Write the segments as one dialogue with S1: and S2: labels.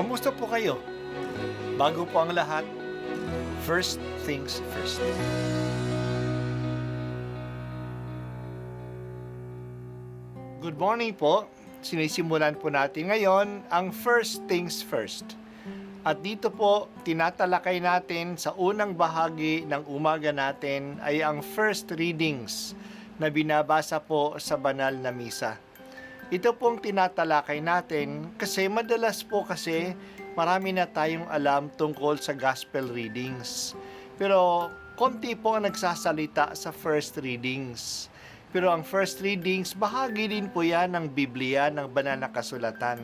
S1: Kamusta po kayo? Bago po ang lahat, first things first. Good morning po. Sinisimulan po natin ngayon ang first things first. At dito po, tinatalakay natin sa unang bahagi ng umaga natin ay ang first readings na binabasa po sa banal na misa. Ito pong tinatalakay natin kasi madalas po kasi marami na tayong alam tungkol sa gospel readings. Pero konti po ang nagsasalita sa first readings. Pero ang first readings, bahagi din po yan ng Biblia, ng banal na kasulatan.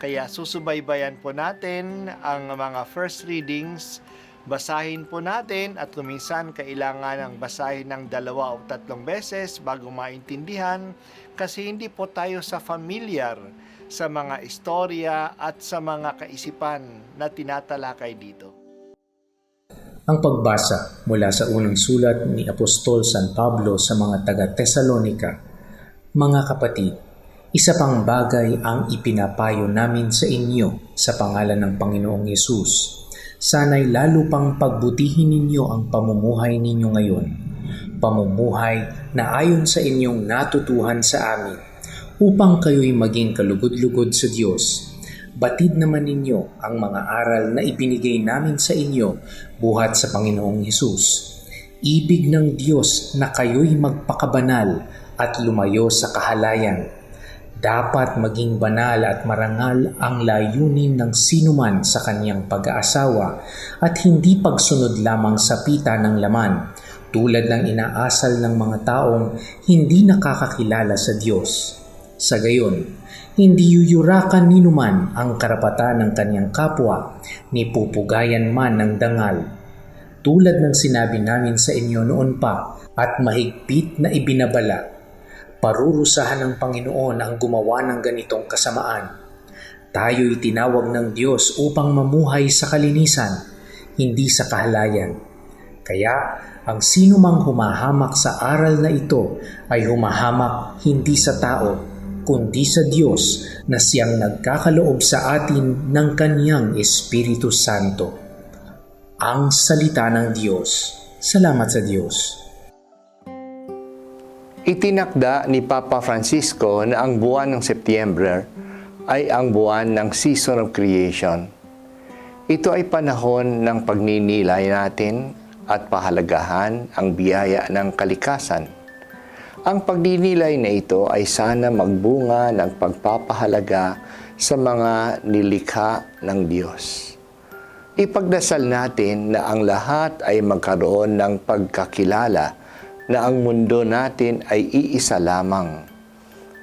S1: Kaya susubaybayan po natin ang mga first readings, basahin po natin at kuminsan kailangan ng basahin ng 2 o 3 beses bago maintindihan kasi hindi po tayo sa familiar sa mga istorya at sa mga kaisipan na tinatalakay dito.
S2: Ang pagbasa mula sa unang sulat ni Apostol San Pablo sa mga taga-Tesalonika. Mga kapatid, isa pang bagay ang ipinapayo namin sa inyo sa pangalan ng Panginoong Yesus. Sana'y lalo pang pagbutihin ninyo ang pamumuhay ninyo ngayon. Pamumuhay na ayon sa inyong natutuhan sa amin, upang kayo'y maging kalugod-lugod sa Diyos. Batid naman ninyo ang mga aral na ibinigay namin sa inyo buhat sa Panginoong Hesus. Ibig ng Diyos na kayo'y magpakabanal at lumayo sa kahalayan. Dapat maging banal at marangal ang layunin ng sinuman sa kanyang pag-aasawa at hindi pagsunod lamang sa pita ng laman, tulad ng inaasal ng mga taong hindi nakakakilala sa Diyos. Sa gayon, hindi yuyurakan ninuman ang karapatan ng kanyang kapwa, ni pupugayan man ng dangal. Tulad ng sinabi namin sa inyo noon pa at mahigpit na ibinabala, parurusahan ng Panginoon ang gumawa ng ganitong kasamaan. Tayo'y tinawag ng Diyos upang mamuhay sa kalinisan, hindi sa kahalayan. Kaya, ang sino mang humahamak sa aral na ito ay humahamak hindi sa tao, kundi sa Diyos na siyang nagkakaloob sa atin ng Kanyang Espiritu Santo. Ang salita ng Diyos. Salamat sa Diyos.
S3: Itinakda ni Papa Francisco na ang buwan ng Setyembre ay ang buwan ng Season of Creation. Ito ay panahon ng pagninilay natin at pahalagahan ang biyaya ng kalikasan. Ang pagninilay na ito ay sana magbunga ng pagpapahalaga sa mga nilikha ng Diyos. Ipagdasal natin na ang lahat ay magkaroon ng pagkakilala na ang mundo natin ay iisa lamang.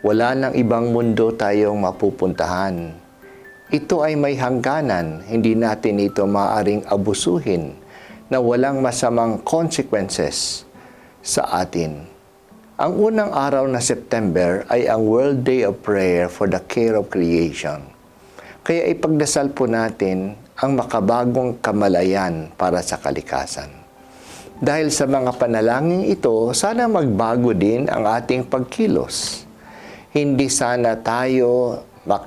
S3: Wala nang ibang mundo tayong mapupuntahan. Ito ay may hangganan, hindi natin ito maaaring abusuhin na walang masamang consequences sa atin. Ang unang araw na September ay ang World Day of Prayer for the Care of Creation. Kaya ipagdasal po natin ang makabagong kamalayan para sa kalikasan. Dahil sa mga panalangin ito, sana magbago din ang ating pagkilos. Hindi sana tayo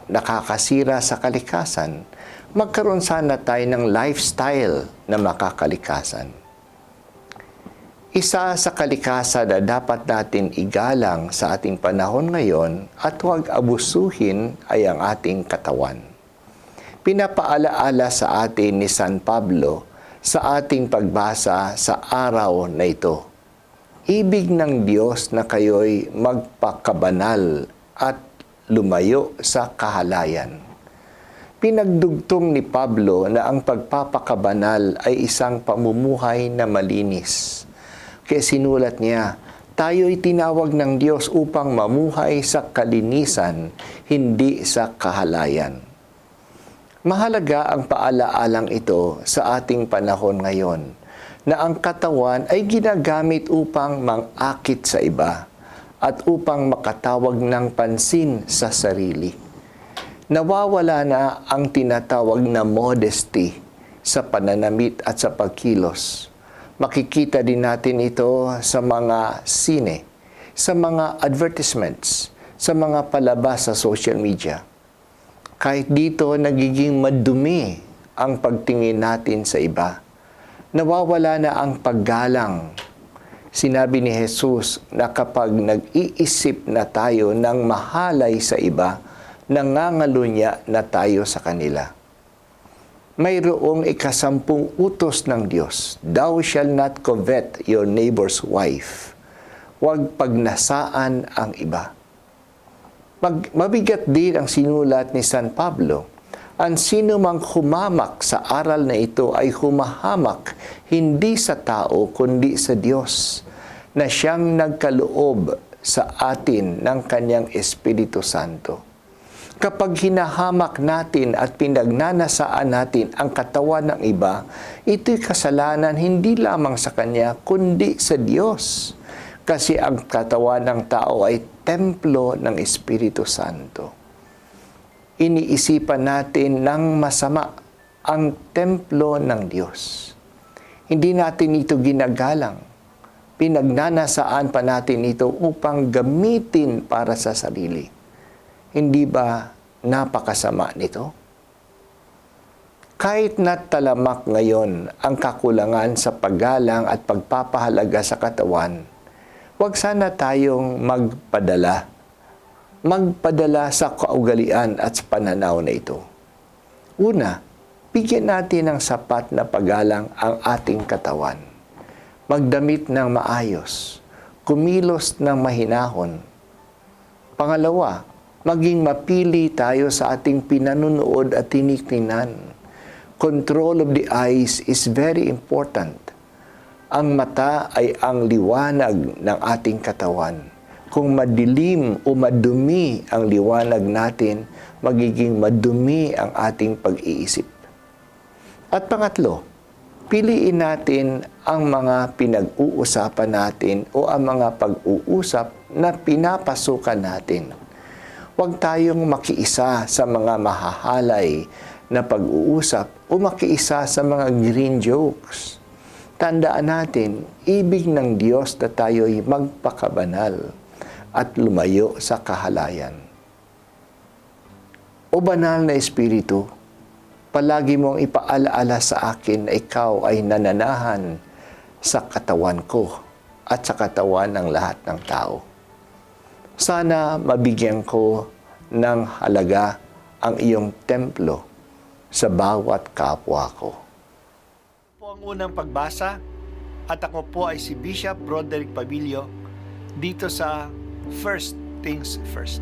S3: nakakasira sa kalikasan. Magkaroon sana tayo ng lifestyle na makakalikasan. Isa sa kalikasan na dapat natin igalang sa ating panahon ngayon at huwag abusuhin ay ang ating katawan. Pinapaalaala sa atin ni San Pablo sa ating pagbasa sa araw na ito. Ibig ng Diyos na kayo'y magpakabanal at lumayo sa kahalayan. Pinagdugtong ni Pablo na ang pagpapakabanal ay isang pamumuhay na malinis. Kaya sinulat niya, tayo'y tinawag ng Diyos upang mamuhay sa kalinisan, hindi sa kahalayan. Mahalaga ang paalaalang ito sa ating panahon ngayon, na ang katawan ay ginagamit upang mangakit sa iba at upang makatawag ng pansin sa sarili. Nawawala na ang tinatawag na modesty sa pananamit at sa pagkilos. Makikita din natin ito sa mga sine, sa mga advertisements, sa mga palabas sa social media. Kahit dito nagiging madumi ang pagtingin natin sa iba. Nawawala na ang paggalang. Sinabi ni Jesus na kapag nag-iisip na tayo ng mahalay sa iba, nangangalunya na tayo sa kanila. Mayroong 10 utos ng Diyos. Thou shall not covet your neighbor's wife. Huwag pagnasaan ang iba. Mabigat din ang sinulat ni San Pablo. Ang sino mang humamak sa aral na ito ay humahamak hindi sa tao kundi sa Diyos na siyang nagkaloob sa atin ng kanyang Espiritu Santo. Kapag hinahamak natin at pinagnanasaan natin ang katawan ng iba, ito'y kasalanan hindi lamang sa Kanya, kundi sa Diyos. Kasi ang katawan ng tao ay templo ng Espiritu Santo. Iniisipan natin ng masama ang templo ng Diyos. Hindi natin ito ginagalang. Pinagnanasaan pa natin ito upang gamitin para sa sarili. Hindi ba napakasama nito? Kahit na talamak ngayon ang kakulangan sa paggalang at pagpapahalaga sa katawan, huwag sana tayong magpadala sa kaugalian at sa pananaw na ito. Una, bigyan natin ng sapat na paggalang ang ating katawan. Magdamit ng maayos, kumilos ng mahinahon. Pangalawa, maging mapili tayo sa ating pinanunood at tinitingnan. Control of the eyes is very important. Ang mata ay ang liwanag ng ating katawan. Kung madilim o madumi ang liwanag natin, magiging madumi ang ating pag-iisip. At pangatlo, piliin natin ang mga pinag-uusapan natin o ang mga pag-uusap na pinapasukan natin. Huwag tayong makiisa sa mga mahahalay na pag-uusap o makiisa sa mga green jokes. Tandaan natin, ibig ng Diyos na tayo'y magpakabanal at lumayo sa kahalayan. O banal na Espiritu, palagi mong ipaalaala sa akin na ikaw ay nananahan sa katawan ko at sa katawan ng lahat ng tao. Sana mabigyan ko ng halaga ang iyong templo sa bawat kapwa ko.
S1: Po ang unang pagbasa at ako po ay si Bishop Broderick Pabilio dito sa First Things First.